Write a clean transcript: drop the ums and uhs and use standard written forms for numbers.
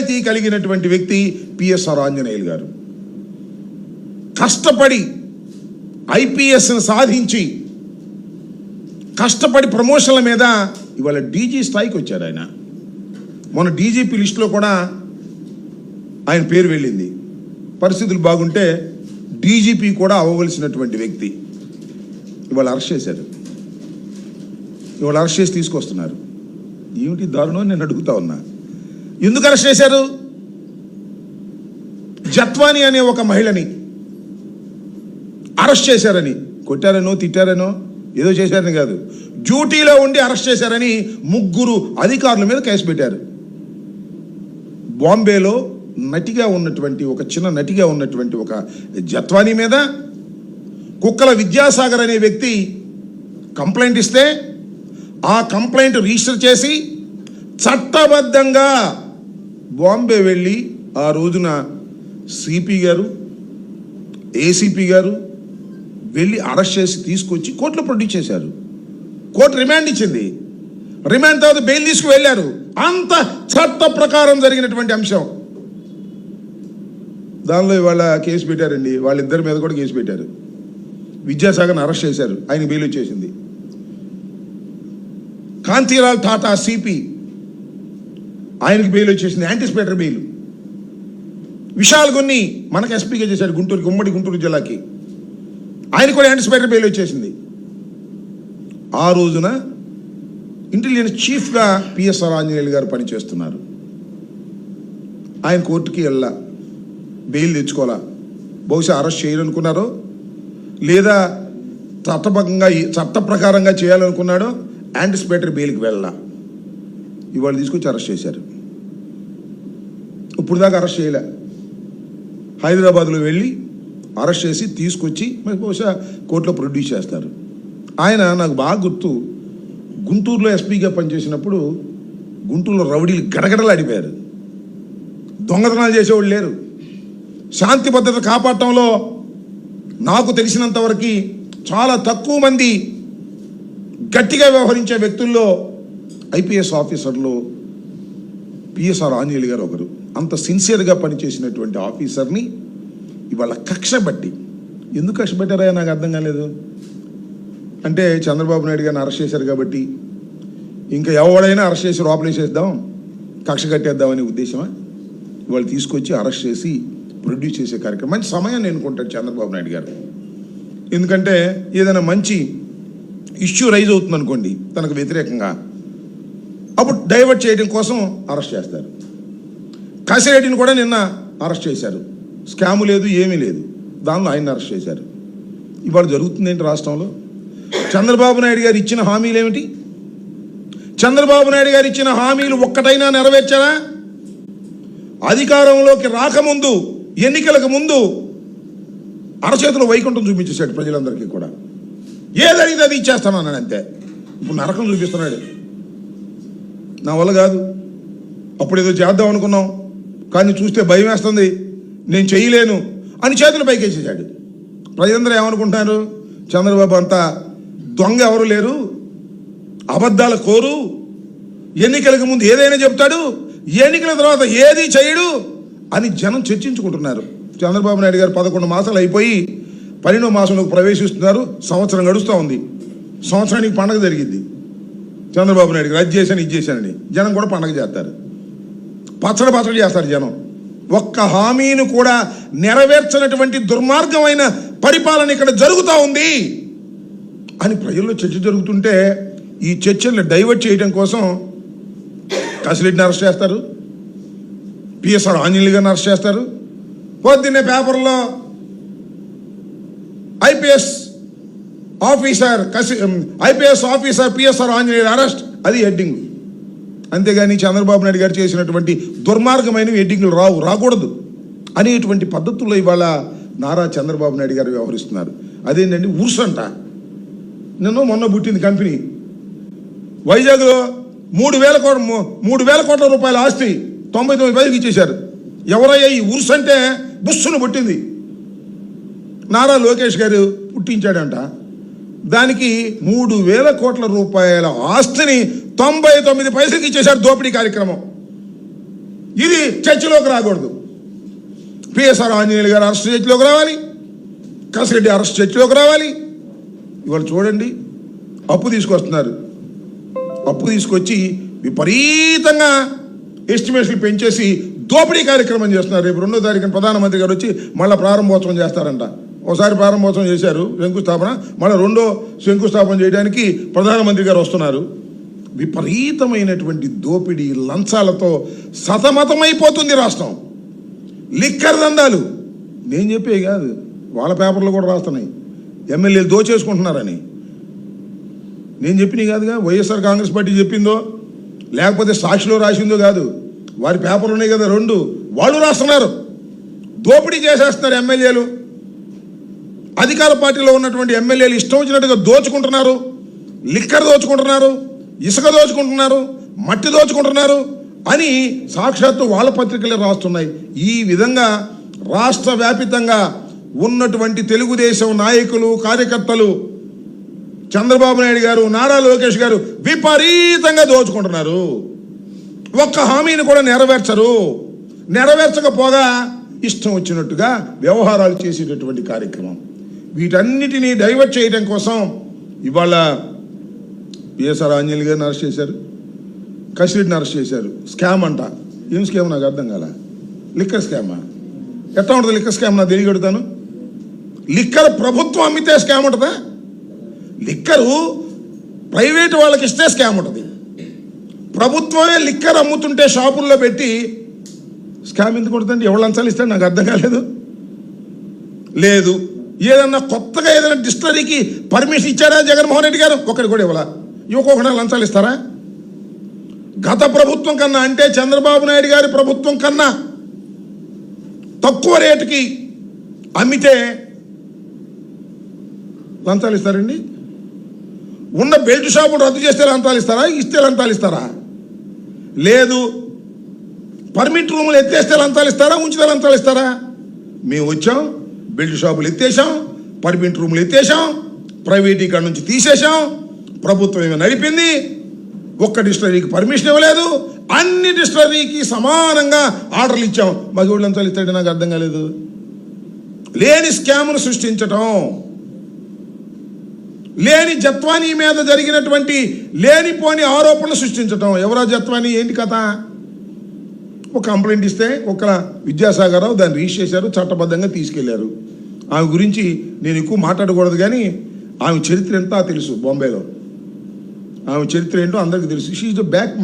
నిజాయితీ కలిగినటువంటి వ్యక్తి పిఎస్ఆర్ ఆంజనేయులు గారు. కష్టపడి ఐపీఎస్ని సాధించి కష్టపడి ప్రమోషన్ల మీద ఇవాళ డీజీ స్థాయికి వచ్చారు ఆయన. మొన్న డీజీపీ లిస్టులో కూడా ఆయన పేరు వెళ్ళింది. పరిస్థితులు బాగుంటే డీజీపీ కూడా అవ్వవలసినటువంటి వ్యక్తి ఇవాళ అరెస్ట్ చేశారు. ఇవాళ అరెస్ట్ చేసి తీసుకొస్తున్నారు. ఏమిటి దారుణం నేను అడుగుతా ఉన్నా. ఎందుకు అరెస్ట్ చేశారు? జత్వాని అనే ఒక మహిళని అరెస్ట్ చేశారని, కొట్టారనో తిట్టారనో ఏదో చేశారని కాదు, డ్యూటీలో ఉండి అరెస్ట్ చేశారని 3 అధికారుల మీద కేసు పెట్టారు. బాంబేలో నటిగా ఉన్నటువంటి ఒక చిన్న నటిగా ఉన్నటువంటి ఒక జత్వాని మీద కుక్కల విద్యాసాగర్ అనే వ్యక్తి కంప్లైంట్ ఇస్తే ఆ కంప్లైంట్ రిజిస్టర్ చేసి చట్టబద్ధంగా బాంబే వెళ్ళి ఆ రోజున సిపి గారు ఏసీపీ గారు వెళ్ళి అరెస్ట్ చేసి తీసుకొచ్చి కోర్టులో ప్రొడ్యూస్ చేశారు. కోర్టు రిమాండ్ ఇచ్చింది. రిమాండ్ తర్వాత బెయిల్ తీసుకు వెళ్ళారు. అంత చట్ట ప్రకారం జరిగినటువంటి అంశం. దానిలో ఇవాళ కేసు పెట్టారండి. వాళ్ళిద్దరి మీద కూడా కేసు పెట్టారు. విద్యాసాగర్ని అరెస్ట్ చేశారు. ఆయన బెయిల్ వచ్చేసింది. కాంతిలాల్ టాటా సిపి ఆయనకి బెయిల్ వచ్చేసింది, యాంటిసిపేటరీ బెయిల్. విశాల్ గున్ని మనకు ఎస్పీగా చేశాడు గుంటూరుకి, ఉమ్మడి గుంటూరు జిల్లాకి. ఆయన కూడా యాంటిసిపేటరీ బెయిల్ వచ్చేసింది. ఆ రోజున ఇంటెలిజెన్స్ చీఫ్గా పిఎస్ఆర్ ఆంజనేయులు గారు పనిచేస్తున్నారు. ఆయన కోర్టుకి వెళ్ళా, బెయిల్ తెచ్చుకోవాలా. బహుశా అరెస్ట్ చేయాలనుకున్నారో లేదా చట్ట ప్రకారంగా చేయాలనుకున్నాడో యాంటిసిపేటరీ బెయిల్కి వెళ్ళా. ఇవాళ తీసుకొచ్చి అరెస్ట్ చేశారు. ఇప్పుడు దాకా అరెస్ట్ చేయలే. హైదరాబాద్లో వెళ్ళి అరెస్ట్ చేసి తీసుకొచ్చి మరి బహుశా కోర్టులో ప్రొడ్యూస్ చేస్తారు. ఆయన నాకు బాగా గుర్తు, గుంటూరులో ఎస్పీగా పనిచేసినప్పుడు గుంటూరులో రౌడీలు గడగడలు అడిపారు. దొంగతనాలు చేసేవాళ్ళు లేరు. శాంతి భద్రత కాపాడటంలో నాకు తెలిసినంతవరకు చాలా తక్కువ మంది గట్టిగా వ్యవహరించే వ్యక్తుల్లో ఐపీఎస్ ఆఫీసర్లు పిఎస్ఆర్ ఆంజనేయులు గారు ఒకరు. అంత సిన్సియర్గా పనిచేసినటువంటి ఆఫీసర్ని ఇవాళ కక్ష బట్టి, ఎందుకు కక్ష పెట్టారా నాకు అర్థం కాలేదు. అంటే చంద్రబాబు నాయుడు గారిని అరెస్ట్ చేశారు కాబట్టి ఇంకా ఎవడైనా అరెస్ట్ చేసి లోపలేసేద్దాం, కక్ష కట్టేద్దామనే ఉద్దేశమా? వాళ్ళు తీసుకొచ్చి అరెస్ట్ చేసి ప్రొడ్యూస్ చేసే కార్యక్రమం మంచి సమయాన్ని ఎన్నుకుంటాడు చంద్రబాబు నాయుడు గారు. ఎందుకంటే ఏదైనా మంచి ఇష్యూ రైజ్ అవుతుంది అనుకోండి తనకు వ్యతిరేకంగా, అప్పుడు డైవర్ట్ చేయడం కోసం అరెస్ట్ చేస్తారు. కాశీరెడ్డిని కూడా నిన్న అరెస్ట్ చేశారు. స్కాము లేదు, ఏమీ లేదు, దానిలో ఆయన అరెస్ట్ చేశారు. ఇవాళ జరుగుతుంది ఏంటి రాష్ట్రంలో? చంద్రబాబు నాయుడు గారు ఇచ్చిన హామీలు ఏమిటి? చంద్రబాబు నాయుడు గారు ఇచ్చిన హామీలు ఒక్కటైనా నెరవేర్చారా? అధికారంలోకి రాకముందు, ఎన్నికలకు ముందు అరచేతిలో వైకుంఠం చూపించేశాడు ప్రజలందరికీ కూడా. ఏదైతే అది ఇచ్చేస్తానన్నాడు అంతే. ఇప్పుడు నరకం చూపిస్తున్నాడు. నా వల్ల కాదు, అప్పుడు ఏదో చేద్దాం అనుకున్నాం కానీ చూస్తే భయం వేస్తుంది, నేను చేయలేను అని చేతులు పైకేసేసాడు. ప్రజలందరూ ఏమనుకుంటున్నారు? చంద్రబాబు అంతా దొంగ ఎవరు లేరు, అబద్ధాల కోరు, ఎన్నికలకు ముందు ఏదైనా చెప్తాడు, ఎన్నికల తర్వాత ఏది చేయడు అని జనం చర్చించుకుంటున్నారు. చంద్రబాబు నాయుడు గారు 11 మాసాలు అయిపోయి 12వ మాసంలోకి ప్రవేశిస్తున్నారు. సంవత్సరం గడుస్తూ ఉంది. సంవత్సరానికి పండగ జరిగింది. చంద్రబాబు నాయుడు గారు అది చేశాను ఇది చేశానని జనం కూడా పండగ చేస్తారు. పచ్చడి చేస్తారు జనం. ఒక్క హామీని కూడా నెరవేర్చినటువంటి దుర్మార్గమైన పరిపాలన ఇక్కడ జరుగుతూ ఉంది అని ప్రజల్లో చర్చ జరుగుతుంటే ఈ చర్చల్ని డైవర్ట్ చేయడం కోసం కాశీరెడ్డిని అరెస్ట్ చేస్తారు, పిఎస్ఆర్ ఆంజనేయులు గారిని అరెస్ట్ చేస్తారు. పొద్దున్నే పేపర్లో IPS officer PSR Anjaneyulu arrest, అది హెడ్డింగ్. అంతేగాని చంద్రబాబు నాయుడు గారు చేసినటువంటి దుర్మార్గమైన హెడ్డింగ్లు రాకూడదు అనేటువంటి పద్ధతుల్లో ఇవాళ నారా చంద్రబాబు నాయుడు గారు వ్యవహరిస్తున్నారు. అదేంటండి ఉర్సంట. మొన్న పుట్టింది కంపెనీ వైజాగ్లో 3,000 కోట్ల రూపాయల ఆస్తి 99 పైసలకి ఇచ్చేశారు. ఎవరయ్యా ఈ ఉర్స్ అంటే బుస్సును పుట్టింది. నారా లోకేష్ గారు పుట్టించాడంట. దానికి 3,000 కోట్ల రూపాయల ఆస్తిని 99 పైసలకి ఇచ్చేశారు. దోపిడీ కార్యక్రమం. ఇది చర్చలోకి రాకూడదు. పిఎస్ఆర్ ఆంజనేయులు గారు అరెస్ట్ చర్చలోకి రావాలి, కసిరెడ్డి అరెస్ట్ చర్చలోకి రావాలి. ఇవాళ చూడండి, అప్పు తీసుకొస్తున్నారు. అప్పు తీసుకొచ్చి విపరీతంగా ఎస్టిమేషన్ పెంచేసి దోపిడీ కార్యక్రమం చేస్తున్నారు. రేపు 2వ తారీఖున ప్రధానమంత్రి గారు వచ్చి మళ్ళీ ప్రారంభోత్సవం చేస్తారంట. ఒకసారి ప్రారంభోత్సవం చేశారు, శంకుస్థాపన, మళ్ళీ 2వ శంకుస్థాపన చేయడానికి ప్రధానమంత్రి గారు వస్తున్నారు. విపరీతమైనటువంటి దోపిడీ లంచాలతో సతమతమైపోతుంది రాష్ట్రం. లిక్కర్ దందాలు నేను చెప్పే కాదు, వాళ్ళ పేపర్లు కూడా రాస్తున్నాయి, ఎమ్మెల్యేలు దోచేసుకుంటున్నారని. నేను చెప్పినవి కాదుగా, వైఎస్ఆర్ కాంగ్రెస్ పార్టీ చెప్పిందో లేకపోతే సాక్షిలో రాసిందో కాదు, వారి పేపర్లు ఉన్నాయి కదా 2, వాళ్ళు రాస్తున్నారు. దోపిడీ చేసేస్తున్నారు ఎమ్మెల్యేలు. అధికార పార్టీలో ఉన్నటువంటి ఎమ్మెల్యేలు ఇష్టం వచ్చినట్టుగా దోచుకుంటున్నారు. లిక్కర్ దోచుకుంటున్నారు, ఇసుక దోచుకుంటున్నారు, మట్టి దోచుకుంటున్నారు అని సాక్షాత్తు వాళ్ళ పత్రికలే రాస్తున్నాయి. ఈ విధంగా రాష్ట్ర వ్యాపితంగా ఉన్నటువంటి తెలుగుదేశం నాయకులు, కార్యకర్తలు, చంద్రబాబు నాయుడు గారు, నారా లోకేష్ గారు విపరీతంగా దోచుకుంటున్నారు. ఒక్క హామీని కూడా నెరవేర్చరు. నెరవేర్చకపోగా ఇష్టం వచ్చినట్టుగా వ్యవహారాలు చేసేటటువంటి కార్యక్రమం. వీటన్నిటినీ డైవర్ట్ చేయడం కోసం ఇవాళ పిఎస్ఆర్ ఆంజనేయులు గారిని అరెస్ట్ చేశారు, కసిరెడ్డిని అరెస్ట్ చేశారు. స్కామ్ అంట. ఏం స్కామ్ నాకు అర్థం కాల. లిక్కర్ స్కామా? ఎట్లా ఉంటుంది లిక్కర్ స్కామ్? నాకు తెలియగడుతాను. లిక్కర్ ప్రభుత్వం అమ్మితే స్కామ్ ఉంటుందా? లిక్కరు ప్రైవేటు వాళ్ళకి ఇస్తే స్కామ్ ఉంటుంది. ప్రభుత్వమే లిక్కర్ అమ్ముతుంటే షాపుల్లో పెట్టి స్కామ్ ఎందుకు ఉంటుందండి? ఎవరు లంచాలు ఇస్తాడు? నాకు అర్థం కాలేదు. లేదు, ఏదన్నా కొత్తగా ఏదైనా డిస్టిలరీకి పర్మిషన్ ఇచ్చారా జగన్మోహన్ రెడ్డి గారు? ఒక్కటి కూడా ఇవ్వాల. ఇవ్వకుండా లంచాలు ఇస్తారా? గత ప్రభుత్వం కన్నా, అంటే చంద్రబాబు నాయుడు గారి ప్రభుత్వం కన్నా తక్కువ రేటుకి అమ్మితే లంచాలు ఇస్తారండి? ఉన్న బెల్ట్ షాపులు రద్దు చేస్తే లంచాలు ఇస్తారా? ఇస్తే లంచాలు ఇస్తారా? లేదు, పర్మిట్ రూములు ఎత్తేస్తే లంచాలు ఇస్తారా? ఉంచితే లంచాలు ఇస్తారా? మేము వచ్చాం, బెల్ట్ షాపులు ఎత్తేసాం, పర్మిట్ రూములు ఎత్తేసాం, ప్రైవేట్ ఇక్కడ నుంచి తీసేసాం, ప్రభుత్వం నడిపింది. ఒక్క డిస్టిలరీకి పర్మిషన్ ఇవ్వలేదు, అన్ని డిస్టిలరీకి సమానంగా ఆర్డర్లు ఇచ్చాం. మాకు ఎవరు లంచాలు ఇస్తాడే? నాకు అర్థం కాలేదు. లేని స్కామ్ను సృష్టించటం, లేని జత్వానీ మీద జరిగినటువంటి లేనిపోని ఆరోపణలు సృష్టించటం. ఎవరా జత్వానీ? ఏంటి కథ? ఒక కంప్లైంట్ ఇస్తే ఒక విద్యాసాగరరావు దాన్ని రిజిస్టర్ చేశారు, చట్టబద్ధంగా తీసుకెళ్లారు. ఆమె గురించి నేను ఎక్కువ మాట్లాడకూడదు, కానీ ఆమె చరిత్ర ఎంతా తెలుసు. బాంబేలో ఆమె చరిత్ర ఏంటో అందరికీ తెలుసు. She is the back